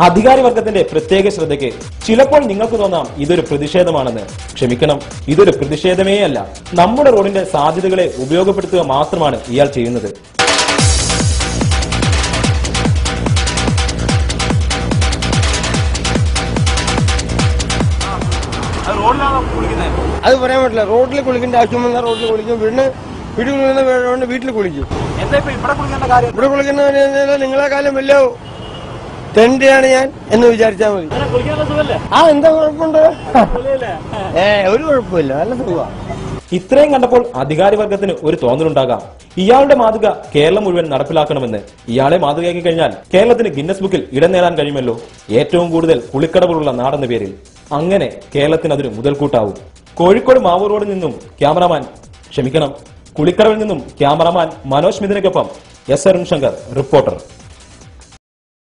അധികാരി വർഗത്തിന്റെ പ്രത്യേക ശ്രദ്ധയ്ക്ക് ചിലപ്പോൾ നിങ്ങൾക്ക് തോന്നാം ഇതൊരു പ്രതിഷേധമാണെന്ന്. ക്ഷമിക്കണം, ഇതൊരു പ്രതിഷേധമേ അല്ല. നമ്മുടെ റോഡിന്റെ സാധ്യതകളെ ഉപയോഗപ്പെടുത്തുക മാത്രമാണ് ഇയാൾ ചെയ്യുന്നത്. അത് പറയാൻ പറ്റില്ല. റോഡിൽ കുളിക്കേണ്ട ആവശ്യം വന്നാൽ റോഡിൽ കുളിക്കും, വീട്ടിൽ കുളിക്കുന്ന വീട്ടിൽ കുളിക്കും. ഇവിടെ കുളിക്കുന്ന നിങ്ങളെ കാലം വലിയ തെണ്ടിയാണ് ഞാൻ എന്ന് വിചാരിച്ചാൽ മതി. എന്താ കുഴപ്പമുണ്ട്? ഒരു കുഴപ്പമില്ല, നല്ല സുഖമാണ്. ഇത്രയും കണ്ടപ്പോൾ അധികാരി വർഗത്തിന് ഒരു തോന്നലുണ്ടാകാം, ഇയാളുടെ മാതൃക കേരളം മുഴുവൻ നടപ്പിലാക്കണമെന്ന്. ഇയാളെ മാതൃകയാക്കി കഴിഞ്ഞാൽ കേരളത്തിന് ഗിന്നസ് ബുക്കിൽ ഇടം നേടാൻ കഴിയുമല്ലോ. ഏറ്റവും കൂടുതൽ കുളിക്കടവുകളുള്ള നാടെന്ന പേരിൽ. അങ്ങനെ കേരളത്തിന് അതൊരു മുതൽക്കൂട്ടാവും. കോഴിക്കോട് മാവൂർ റോഡിൽ നിന്നും കുളിക്കടവിൽ നിന്നും ക്യാമറാമാൻ മനോജ് മിഥുനയ്ക്കൊപ്പം എസ് അരുൺ ശങ്കർ, റിപ്പോർട്ടർ.